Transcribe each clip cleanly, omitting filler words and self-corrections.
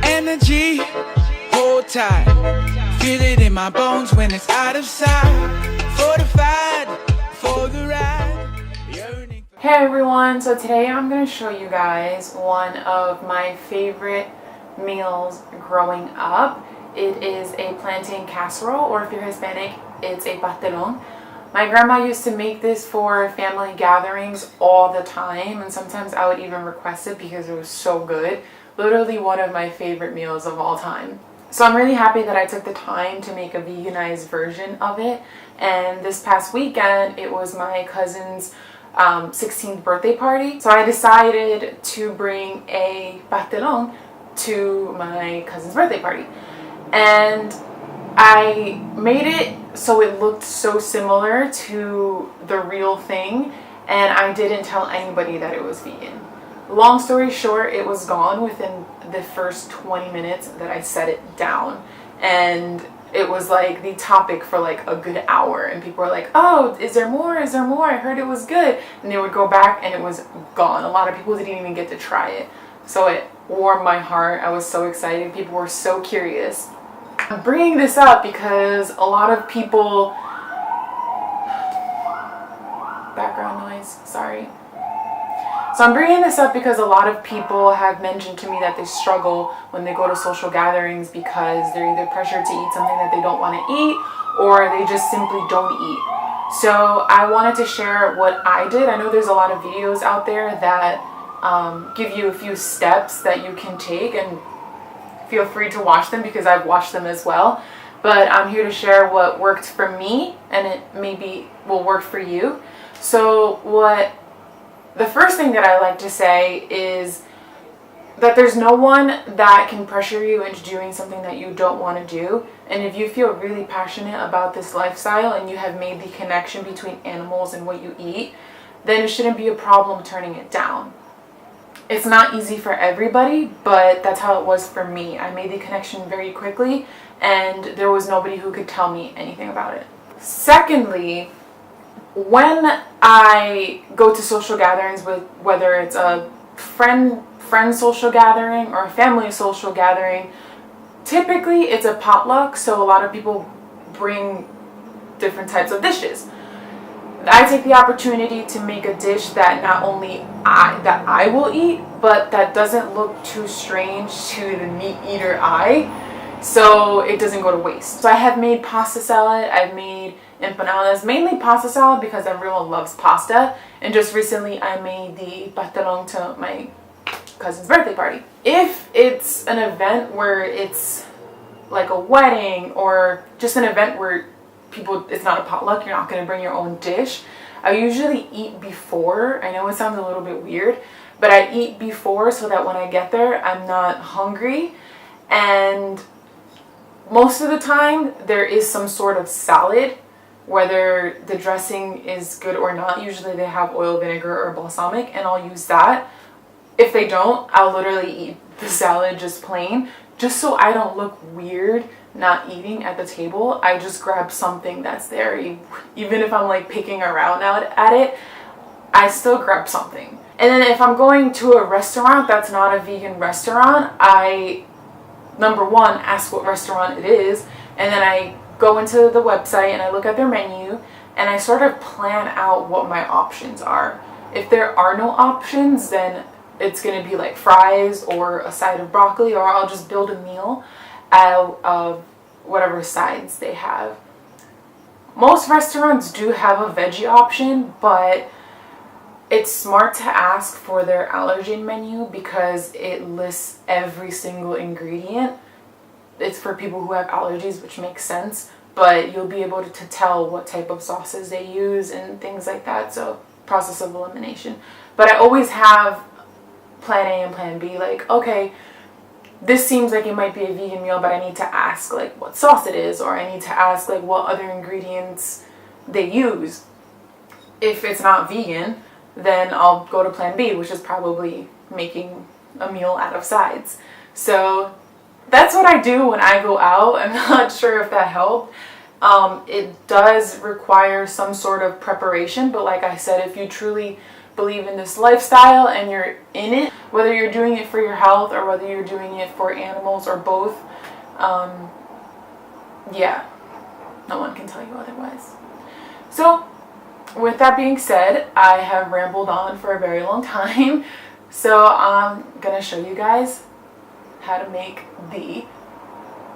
Energy, hold tight. Feel it in my bones when it's out of sight. Fortified for the ride. Hey everyone, so today I'm going to show you guys one of my favorite meals growing up. It is a plantain casserole, or if you're Hispanic, it's a pastelon. My grandma used to make this for family gatherings all the time, and sometimes I would even request it because it was so good. Literally one of my favorite meals of all time. So I'm really happy that I took the time to make a veganized version of it. And this past weekend, it was my cousin's 16th birthday party. So I decided to bring a pastelon to my cousin's birthday party. And I made it so it looked so similar to the real thing, and I didn't tell anybody that it was vegan. Long story short, it was gone within the first 20 minutes that I set it down, and it was like the topic for like a good hour, and people were like, oh, is there more? Is there more? I heard it was good. And they would go back and it was gone. A lot of people didn't even get to try it. So it warmed my heart. I was so excited. People were so curious. I'm bringing this up because a lot of people, background noise, sorry. So I'm bringing this up because a lot of people have mentioned to me that they struggle when they go to social gatherings because they're either pressured to eat something that they don't want to eat, or they just simply don't eat. So I wanted to share what I did. I know there's a lot of videos out there that give you a few steps that you can take, and feel free to watch them because I've watched them as well. But I'm here to share what worked for me, and it maybe will work for you. So the first thing that I like to say is that there's no one that can pressure you into doing something that you don't want to do. And if you feel really passionate about this lifestyle and you have made the connection between animals and what you eat, then it shouldn't be a problem turning it down. It's not easy for everybody, but that's how it was for me. I made the connection very quickly, and there was nobody who could tell me anything about it. Secondly, when I go to social gatherings, with whether it's a friend social gathering or a family social gathering, typically it's a potluck, so a lot of people bring different types of dishes. I take the opportunity to make a dish that not only I will eat, but that doesn't look too strange to the meat eater eye, so it doesn't go to waste. So I have made pasta salad, I've made empanadas, mainly pasta salad because everyone loves pasta, and just recently I made the pastelon to my cousin's birthday party. If it's an event where it's like a wedding or just an event where it's not a potluck, you're not going to bring your own dish, I usually eat before. I know it sounds a little bit weird, but I eat before so that when I get there I'm not hungry. And most of the time there is some sort of salad, whether the dressing is good or not. Usually they have oil, vinegar, or balsamic, and I'll use that. If they don't, I'll literally eat the salad just plain, just so I don't look weird not eating at the table. I just grab something that's there. Even if I'm like picking around at it, I still grab something. And then if I'm going to a restaurant that's not a vegan restaurant, I, number one, ask what restaurant it is, and then I go into the website and I look at their menu and I sort of plan out what my options are. If there are no options, then it's going to be like fries or a side of broccoli, or I'll just build a meal out of whatever sides they have. Most restaurants do have a veggie option, but it's smart to ask for their allergen menu because it lists every single ingredient. It's for people who have allergies, which makes sense, but you'll be able to tell what type of sauces they use and things like that, so process of elimination. But I always have plan A and plan B, like, okay, this seems like it might be a vegan meal, but I need to ask like what sauce it is, or I need to ask like what other ingredients they use. If it's not vegan, then I'll go to plan B, which is probably making a meal out of sides. So that's what I do when I go out. I'm not sure if that helped. It does require some sort of preparation, but like I said, if you truly believe in this lifestyle and you're in it, whether you're doing it for your health or whether you're doing it for animals or both, yeah, no one can tell you otherwise. So with that being said, I have rambled on for a very long time, so I'm gonna show you guys how to make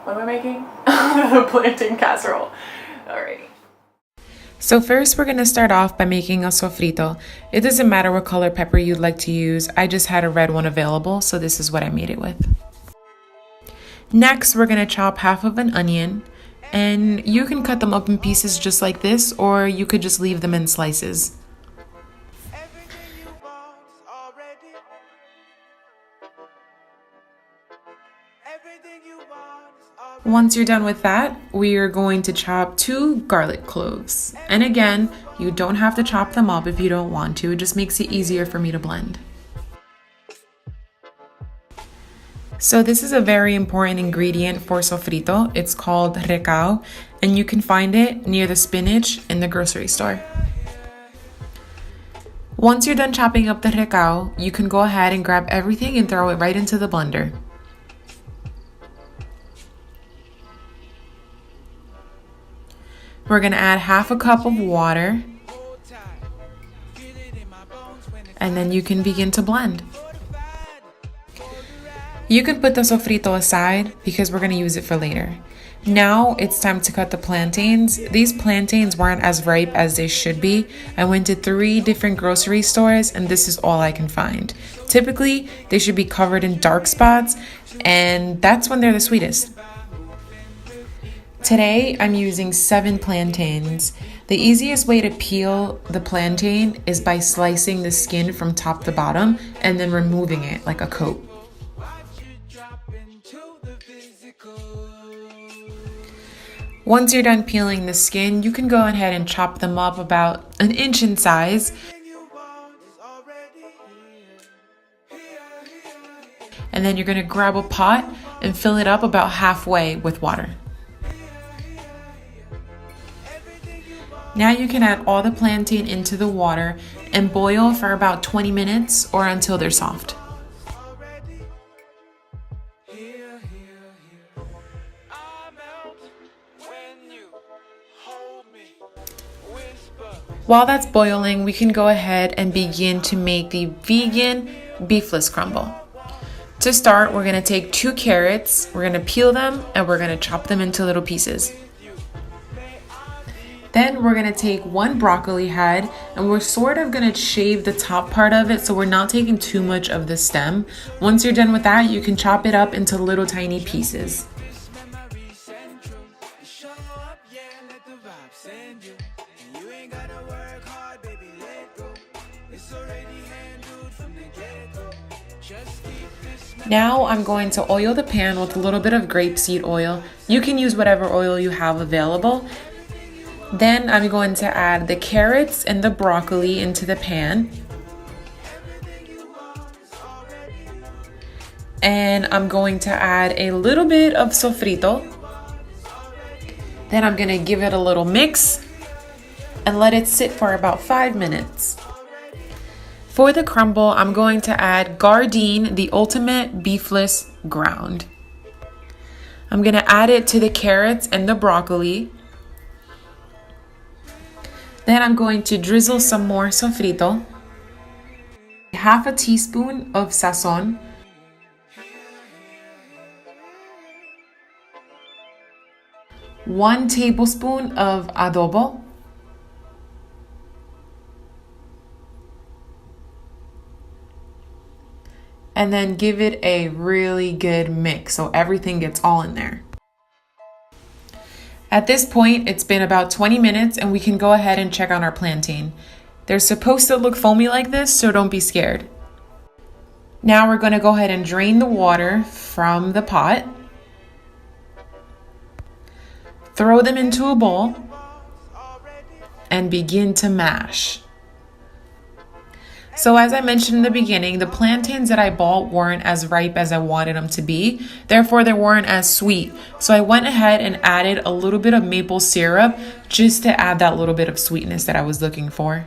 what am I making? The plantain casserole. Alrighty. So first we're going to start off by making a sofrito. It doesn't matter what color pepper you'd like to use. I just had a red one available, so this is what I made it with. Next, we're going to chop half of an onion, and you can cut them up in pieces just like this, or you could just leave them in slices. Once you're done with that, we are going to chop 2 garlic cloves. And again, you don't have to chop them up if you don't want to. It just makes it easier for me to blend. So this is a very important ingredient for sofrito. It's called recao, and you can find it near the spinach in the grocery store. Once you're done chopping up the recao, you can go ahead and grab everything and throw it right into the blender. We're going to add half a cup of water, and then you can begin to blend. You can put the sofrito aside because we're going to use it for later. Now it's time to cut the plantains. These plantains weren't as ripe as they should be. I went to 3 different grocery stores and this is all I can find. Typically, they should be covered in dark spots, and that's when they're the sweetest. Today, I'm using 7 plantains. The easiest way to peel the plantain is by slicing the skin from top to bottom and then removing it like a coat. Once you're done peeling the skin, you can go ahead and chop them up about 1 inch in size. And then you're going to grab a pot and fill it up about halfway with water. Now you can add all the plantain into the water and boil for about 20 minutes or until they're soft. While that's boiling, we can go ahead and begin to make the vegan beefless crumble. To start, we're going to take 2 carrots, we're going to peel them, and we're going to chop them into little pieces. Then we're going to take 1 broccoli head, and we're sort of going to shave the top part of it so we're not taking too much of the stem. Once you're done with that, you can chop it up into little tiny pieces. Now I'm going to oil the pan with a little bit of grapeseed oil. You can use whatever oil you have available. Then I'm going to add the carrots and the broccoli into the pan. And I'm going to add a little bit of sofrito. Then I'm going to give it a little mix and let it sit for about 5 minutes. For the crumble, I'm going to add Gardein, the ultimate beefless ground. I'm going to add it to the carrots and the broccoli. Then I'm going to drizzle some more sofrito. Half a teaspoon of sazon. One tablespoon of adobo. And then give it a really good mix so everything gets all in there. At this point, it's been about 20 minutes and we can go ahead and check on our plantain. They're supposed to look foamy like this, so don't be scared. Now we're going to go ahead and drain the water from the pot. Throw them into a bowl and begin to mash. So as I mentioned in the beginning, the plantains that I bought weren't as ripe as I wanted them to be. Therefore, they weren't as sweet. So I went ahead and added a little bit of maple syrup just to add that little bit of sweetness that I was looking for.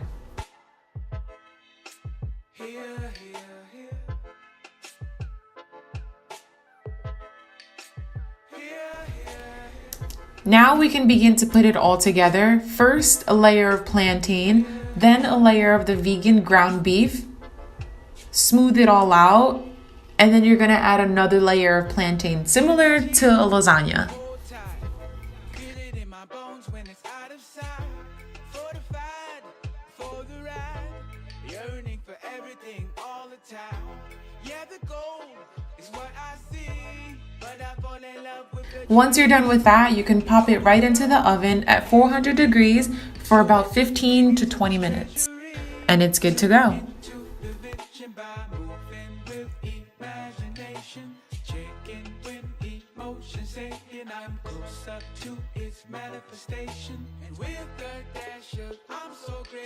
Now we can begin to put it all together. First, a layer of plantain, then a layer of the vegan ground beef. Smooth it all out, and then you're gonna add another layer of plantain, similar to a lasagna. Once you're done with that, you can pop it right into the oven at 400 degrees for about 15 to 20 minutes. And it's good to go. I'm close up to its manifestation, and with the